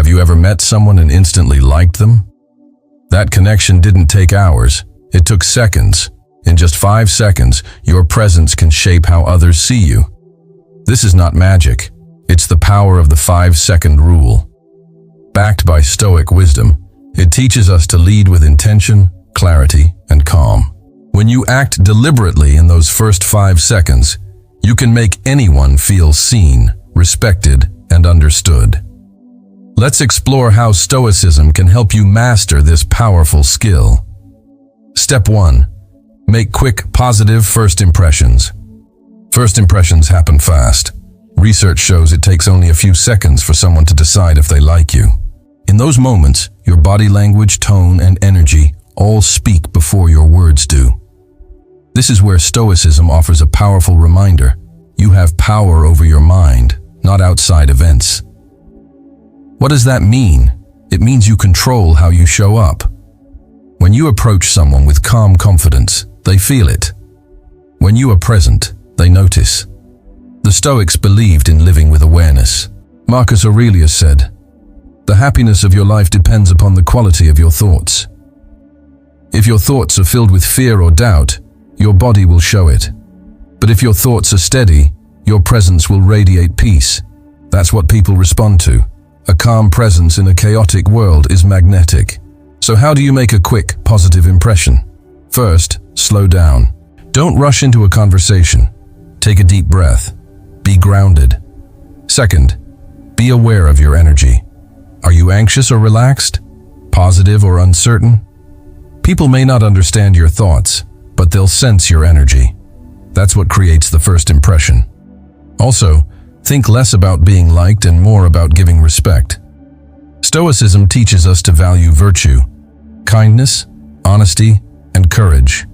you ever met someone and instantly liked them? That connection didn't take hours, it took seconds. In just 5 seconds, your presence can shape how others see you. This is not magic, it's the power of the 5-second rule. Backed by Stoic wisdom, it teaches us to lead with intention, clarity, and calm. When you act deliberately in those first 5 seconds, you can make anyone feel seen, respected, and understood. Let's explore how Stoicism can help you master this powerful skill. Step 1. Make quick, positive first impressions. First impressions happen fast. Research shows it takes only a few seconds for someone to decide if they like you. In those moments, your body language, tone, and energy all speak before your words do. This is where Stoicism offers a powerful reminder. You have power over your mind, not outside events. What does that mean? It means you control how you show up. When you approach someone with calm confidence, they feel it. When you are present, they notice. The Stoics believed in living with awareness. Marcus Aurelius said, "The happiness of your life depends upon the quality of your thoughts." If your thoughts are filled with fear or doubt, your body will show it. But if your thoughts are steady, your presence will radiate peace. That's what people respond to. A calm presence in a chaotic world is magnetic. So how do you make a quick, positive impression? First, slow down. Don't rush into a conversation. Take a deep breath. Be grounded. Second, be aware of your energy. Are you anxious or relaxed? Positive or uncertain? People may not understand your thoughts, but they'll sense your energy. That's what creates the first impression. Also, think less about being liked and more about giving respect. Stoicism teaches us to value virtue, kindness, honesty, and courage.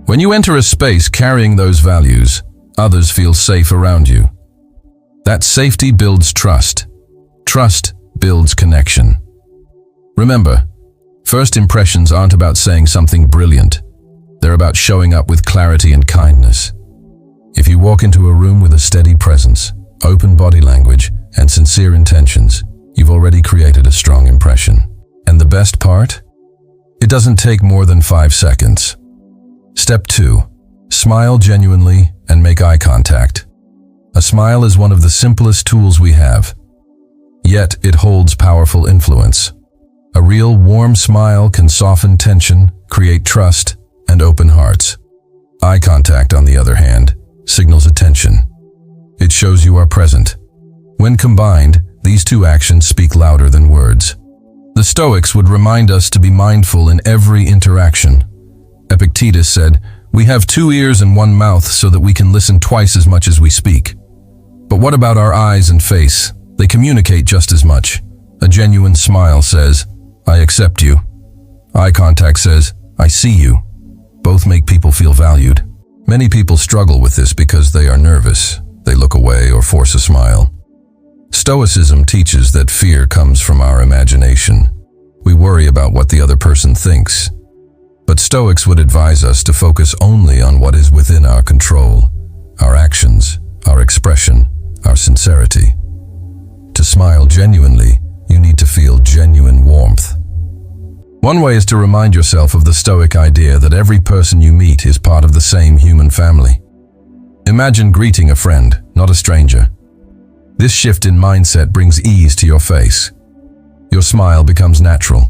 When you enter a space carrying those values, others feel safe around you. That safety builds trust. Trust builds connection. Remember, first impressions aren't about saying something brilliant. They're about showing up with clarity and kindness. If you walk into a room with a steady presence, open body language, and sincere intentions, you've already created a strong impression. And the best part? It doesn't take more than 5 seconds. Step 2. Smile genuinely and make eye contact. A smile is one of the simplest tools we have. Yet it holds powerful influence. A real warm smile can soften tension, create trust, and open hearts. Eye contact, on the other hand, signals attention. It shows you are present. When combined, these two actions speak louder than words. The Stoics would remind us to be mindful in every interaction. Epictetus said, "We have 2 ears and 1 mouth so that we can listen twice as much as we speak." But what about our eyes and face? They communicate just as much. A genuine smile says, "I accept you." Eye contact says, "I see you." Both make people feel valued. Many people struggle with this because they are nervous. They look away or force a smile. Stoicism teaches that fear comes from our imagination. We worry about what the other person thinks. But Stoics would advise us to focus only on what is within our control, our actions, our expression, our sincerity. To smile genuinely, you need to feel genuine warmth. One way is to remind yourself of the Stoic idea that every person you meet is part of the same human family. Imagine greeting a friend, not a stranger. This shift in mindset brings ease to your face. Your smile becomes natural.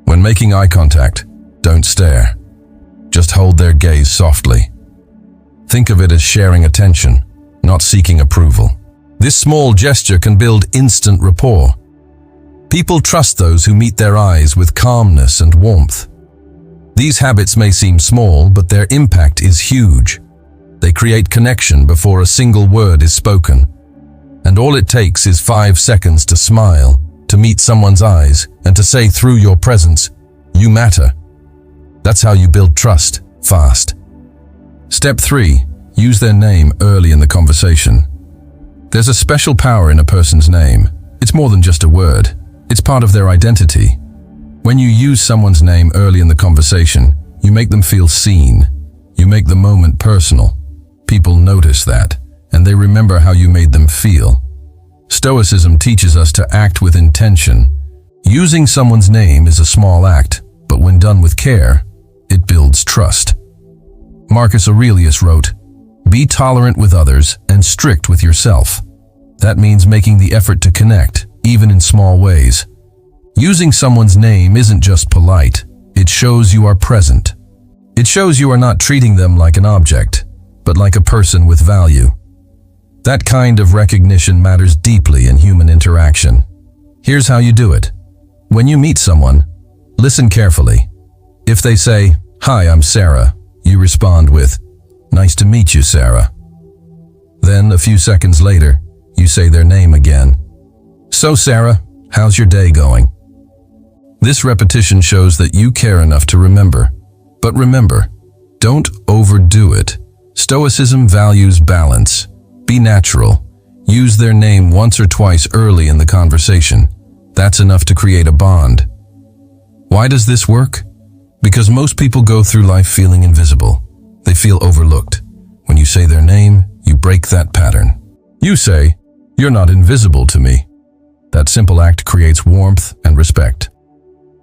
When making eye contact, don't stare. Just hold their gaze softly. Think of it as sharing attention, not seeking approval. This small gesture can build instant rapport. People trust those who meet their eyes with calmness and warmth. These habits may seem small, but their impact is huge. They create connection before a single word is spoken. And all it takes is 5 seconds to smile, to meet someone's eyes, and to say through your presence, "You matter." That's how you build trust, fast. Step 3. Use their name early in the conversation. There's a special power in a person's name. It's more than just a word. It's part of their identity. When you use someone's name early in the conversation, you make them feel seen. You make the moment personal. People notice that, and they remember how you made them feel. Stoicism teaches us to act with intention. Using someone's name is a small act, but when done with care, it builds trust. Marcus Aurelius wrote, "Be tolerant with others and strict with yourself." That means making the effort to connect, even in small ways. Using someone's name isn't just polite, it shows you are present. It shows you are not treating them like an object, but like a person with value. That kind of recognition matters deeply in human interaction. Here's how you do it. When you meet someone, listen carefully. If they say, "Hi, I'm Sarah," you respond with, "Nice to meet you, Sarah." Then, a few seconds later, you say their name again. "So, Sarah, how's your day going?" This repetition shows that you care enough to remember. But remember, don't overdo it. Stoicism values balance. Be natural. Use their name once or twice early in the conversation. That's enough to create a bond. Why does this work? Because most people go through life feeling invisible. They feel overlooked. When you say their name, you break that pattern. You say, "You're not invisible to me." That simple act creates warmth and respect.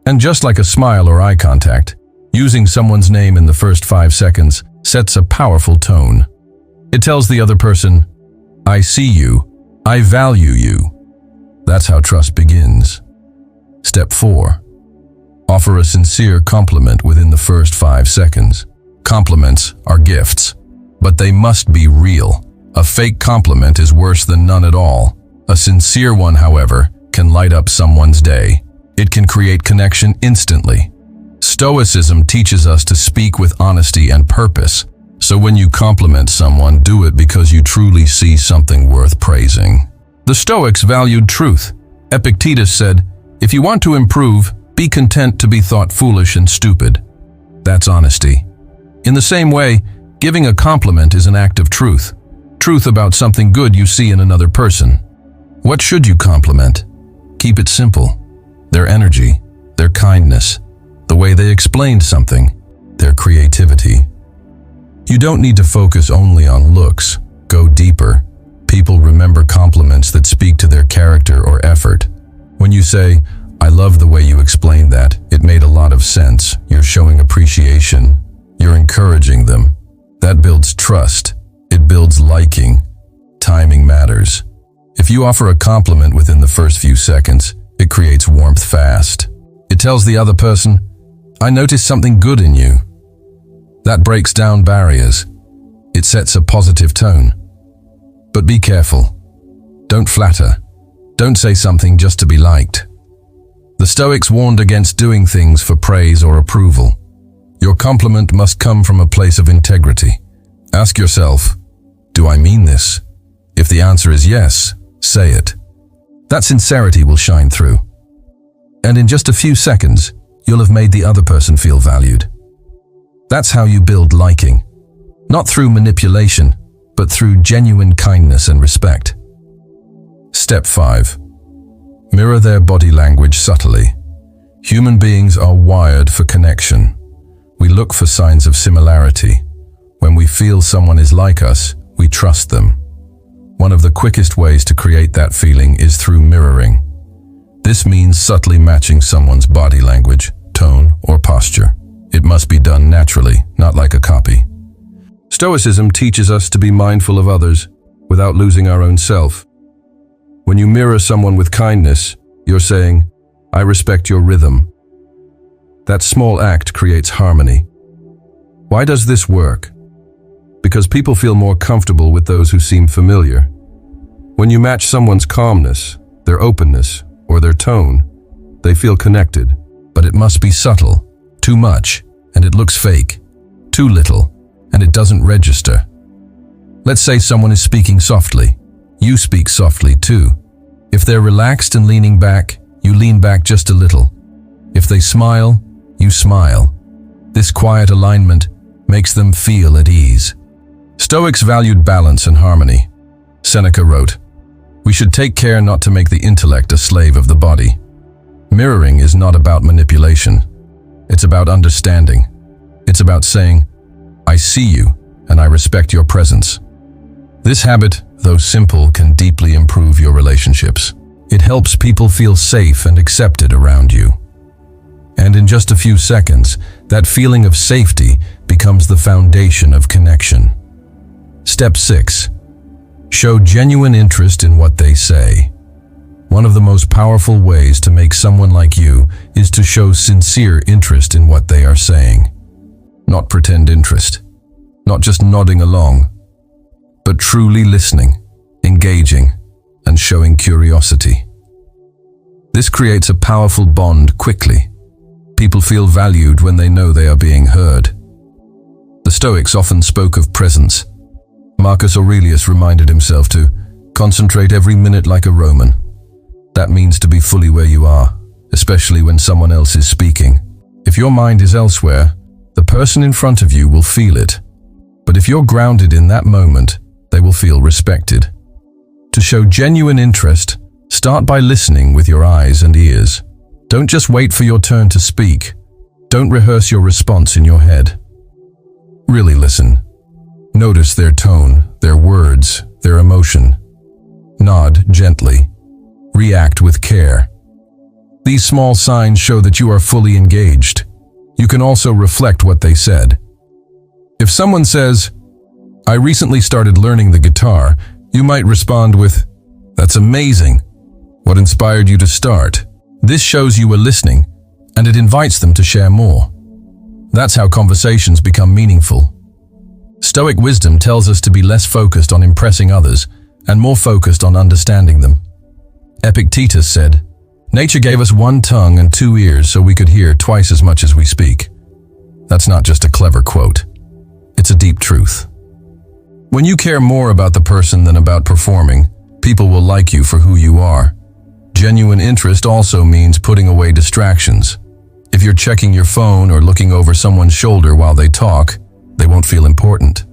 And just like a smile or eye contact, using someone's name in the first 5 seconds sets a powerful tone. It tells the other person, "I see you, I value you." That's how trust begins. Step 4. Offer a sincere compliment within the first 5 seconds. Compliments are gifts, but they must be real. A fake compliment is worse than none at all. A sincere one, however, can light up someone's day. It can create connection instantly. Stoicism teaches us to speak with honesty and purpose. So when you compliment someone, do it because you truly see something worth praising. The Stoics valued truth. Epictetus said, "If you want to improve, be content to be thought foolish and stupid." That's honesty. In the same way, giving a compliment is an act of truth. Truth about something good you see in another person. What should you compliment? Keep it simple. Their energy, their kindness, the way they explained something, their creativity. You don't need to focus only on looks. Go deeper. People remember compliments that speak to their character or effort. When you say, "I love the way you explained that. It made a lot of sense," you're showing appreciation. You're encouraging them. That builds trust. It builds liking. Timing matters. If you offer a compliment within the first few seconds, it creates warmth fast. It tells the other person, "I noticed something good in you." That breaks down barriers. It sets a positive tone. But be careful. Don't flatter. Don't say something just to be liked. The Stoics warned against doing things for praise or approval. Your compliment must come from a place of integrity. Ask yourself, "Do I mean this?" If the answer is yes, say it. That sincerity will shine through. And in just a few seconds, you'll have made the other person feel valued. That's how you build liking. Not through manipulation, but through genuine kindness and respect. Step 5. Mirror their body language subtly. Human beings are wired for connection. We look for signs of similarity. When we feel someone is like us, we trust them. One of the quickest ways to create that feeling is through mirroring. This means subtly matching someone's body language, tone, or posture. It must be done naturally, not like a copy. Stoicism teaches us to be mindful of others without losing our own self. When you mirror someone with kindness, you're saying, "I respect your rhythm." That small act creates harmony. Why does this work? Because people feel more comfortable with those who seem familiar. When you match someone's calmness, their openness, or their tone, they feel connected. But it must be subtle. Too much, and it looks fake. Too little, and it doesn't register. Let's say someone is speaking softly. You speak softly too. If they're relaxed and leaning back, you lean back just a little. If they smile, you smile. This quiet alignment makes them feel at ease. Stoics valued balance and harmony. Seneca wrote, "We should take care not to make the intellect a slave of the body." Mirroring is not about manipulation. It's about understanding. It's about saying, "I see you, and I respect your presence." This habit though simple, can deeply improve your relationships. It helps people feel safe and accepted around you. And in just a few seconds, that feeling of safety becomes the foundation of connection. Step 6. Show genuine interest in what they say. One of the most powerful ways to make someone like you is to show sincere interest in what they are saying. Not pretend interest, not just nodding along, but truly listening, engaging, and showing curiosity. This creates a powerful bond quickly. People feel valued when they know they are being heard. The Stoics often spoke of presence. Marcus Aurelius reminded himself to concentrate every minute like a Roman. That means to be fully where you are, especially when someone else is speaking. If your mind is elsewhere, the person in front of you will feel it. But if you're grounded in that moment, they will feel respected. To show genuine interest, start by listening with your eyes and ears. Don't just wait for your turn to speak. Don't rehearse your response in your head. Really listen. Notice their tone, their words, their emotion. Nod gently. React with care. These small signs show that you are fully engaged. You can also reflect what they said. If someone says, "I recently started learning the guitar," you might respond with, "That's amazing. What inspired you to start?" This shows you are listening, and it invites them to share more. That's how conversations become meaningful. Stoic wisdom tells us to be less focused on impressing others and more focused on understanding them. Epictetus said, "Nature gave us one tongue and two ears so we could hear twice as much as we speak." That's not just a clever quote. It's a deep truth. When you care more about the person than about performing, people will like you for who you are. Genuine interest also means putting away distractions. If you're checking your phone or looking over someone's shoulder while they talk, they won't feel important.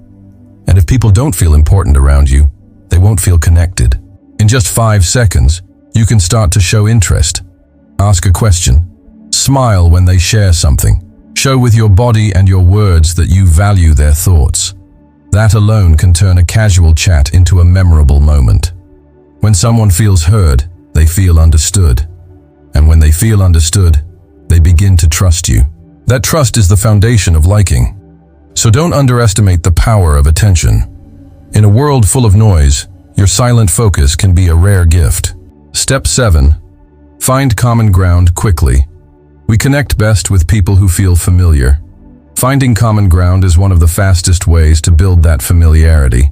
And if people don't feel important around you, they won't feel connected. In just 5 seconds, you can start to show interest. Ask a question. Smile when they share something. Show with your body and your words that you value their thoughts. That alone can turn a casual chat into a memorable moment. When someone feels heard, they feel understood. And when they feel understood, they begin to trust you. That trust is the foundation of liking. So don't underestimate the power of attention. In a world full of noise, your silent focus can be a rare gift. Step 7. Find common ground quickly. We connect best with people who feel familiar. Finding common ground is one of the fastest ways to build that familiarity.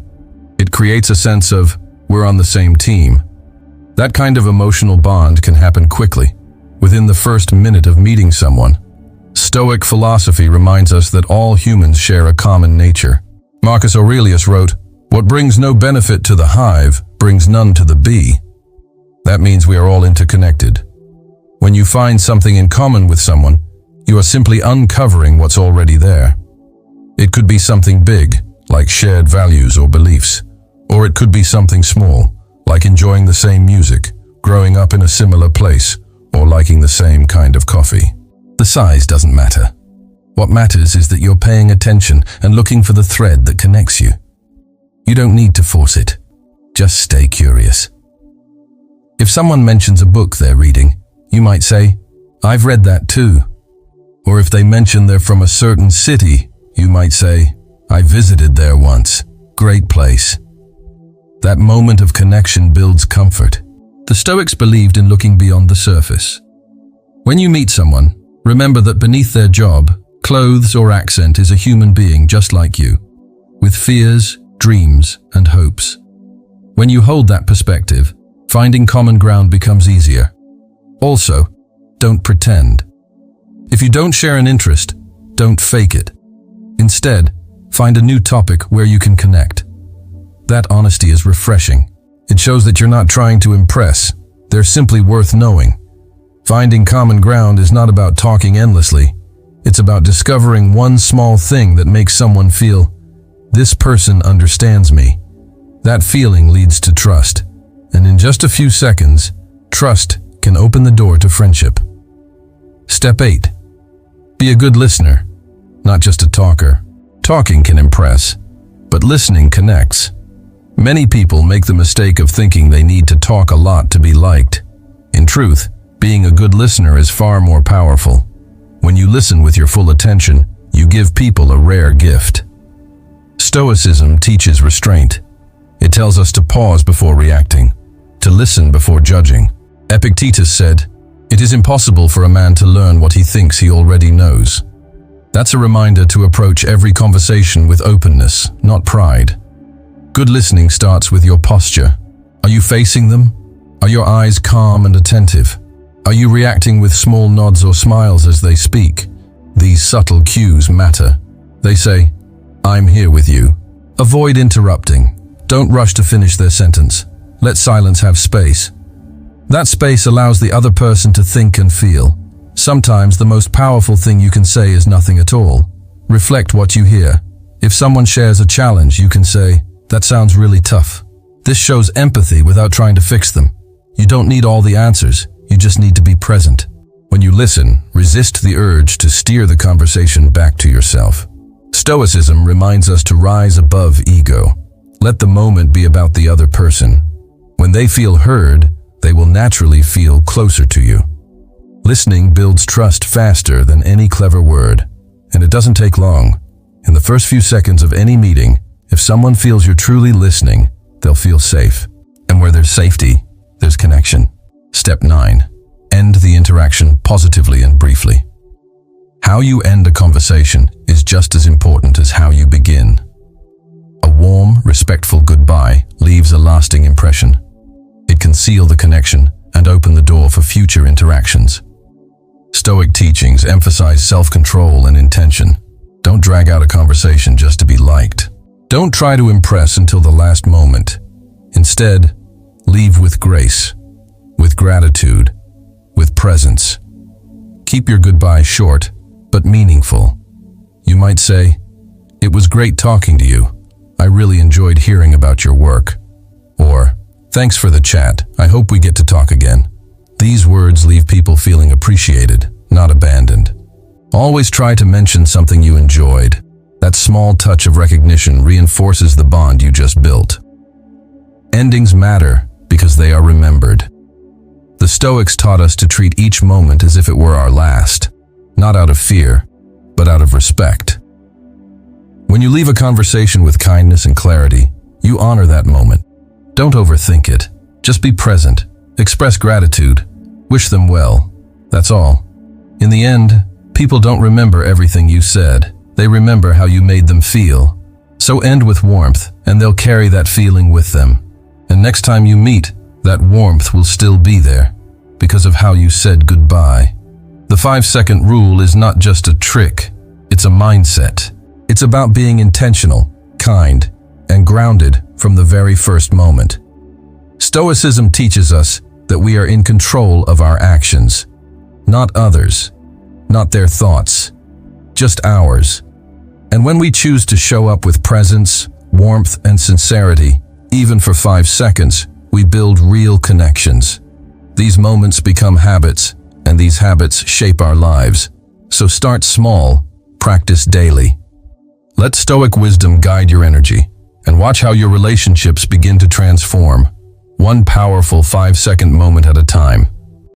It creates a sense of, we're on the same team. That kind of emotional bond can happen quickly, within the first minute of meeting someone. Stoic philosophy reminds us that all humans share a common nature. Marcus Aurelius wrote, "What brings no benefit to the hive brings none to the bee." That means we are all interconnected. When you find something in common with someone, you are simply uncovering what's already there. It could be something big, like shared values or beliefs, or it could be something small, like enjoying the same music, growing up in a similar place, or liking the same kind of coffee. The size doesn't matter. What matters is that you're paying attention and looking for the thread that connects you. You don't need to force it. Just stay curious. If someone mentions a book they're reading, you might say, "I've read that too." Or if they mention they're from a certain city, you might say, "I visited there once. Great place." That moment of connection builds comfort. The Stoics believed in looking beyond the surface. When you meet someone, remember that beneath their job, clothes, or accent is a human being just like you, with fears, dreams, and hopes. When you hold that perspective, finding common ground becomes easier. Also, don't pretend. If you don't share an interest, don't fake it. Instead, find a new topic where you can connect. That honesty is refreshing. It shows that you're not trying to impress. They're simply worth knowing. Finding common ground is not about talking endlessly. It's about discovering one small thing that makes someone feel, "This person understands me." That feeling leads to trust. And in just a few seconds, trust can open the door to friendship. Step 8. Be a good listener, not just a talker. Talking can impress, but listening connects. Many people make the mistake of thinking they need to talk a lot to be liked. In truth, being a good listener is far more powerful. When you listen with your full attention, you give people a rare gift. Stoicism teaches restraint. It tells us to pause before reacting, to listen before judging. Epictetus said, "It is impossible for a man to learn what he thinks he already knows." That's a reminder to approach every conversation with openness, not pride. Good listening starts with your posture. Are you facing them? Are your eyes calm and attentive? Are you reacting with small nods or smiles as they speak? These subtle cues matter. They say, "I'm here with you." Avoid interrupting. Don't rush to finish their sentence. Let silence have space. That space allows the other person to think and feel. Sometimes the most powerful thing you can say is nothing at all. Reflect what you hear. If someone shares a challenge, you can say, "That sounds really tough." This shows empathy without trying to fix them. You don't need all the answers, you just need to be present. When you listen, resist the urge to steer the conversation back to yourself. Stoicism reminds us to rise above ego. Let the moment be about the other person. When they feel heard, they will naturally feel closer to you. Listening builds trust faster than any clever word, and it doesn't take long. In the first few seconds of any meeting, if someone feels you're truly listening, they'll feel safe. And where there's safety, there's connection. Step 9. End the interaction positively and briefly. How you end a conversation is just as important as how you begin. A warm, respectful goodbye leaves a lasting impression. It can seal the connection and open the door for future interactions. Stoic teachings emphasize self-control and intention. Don't drag out a conversation just to be liked. Don't try to impress until the last moment. Instead, leave with grace, with gratitude, with presence. Keep your goodbye short, but meaningful. You might say, "It was great talking to you. I really enjoyed hearing about your work." Or, "Thanks for the chat. I hope we get to talk again." These words leave people feeling appreciated, not abandoned. Always try to mention something you enjoyed. That small touch of recognition reinforces the bond you just built. Endings matter because they are remembered. The Stoics taught us to treat each moment as if it were our last, not out of fear, but out of respect. When you leave a conversation with kindness and clarity, you honor that moment. Don't overthink it. Just be present. Express gratitude. Wish them well. That's all. In the end, people don't remember everything you said. They remember how you made them feel. So end with warmth, and they'll carry that feeling with them. And next time you meet, that warmth will still be there because of how you said goodbye. The 5-second rule is not just a trick. It's a mindset. It's about being intentional, kind, and grounded from the very first moment. Stoicism teaches us that we are in control of our actions, not others, not their thoughts, just ours. And when we choose to show up with presence, warmth, and sincerity, even for 5 seconds, we build real connections. These moments become habits, and these habits shape our lives. So start small, practice daily. Let Stoic wisdom guide your energy, and watch how your relationships begin to transform, one powerful 5-second moment at a time.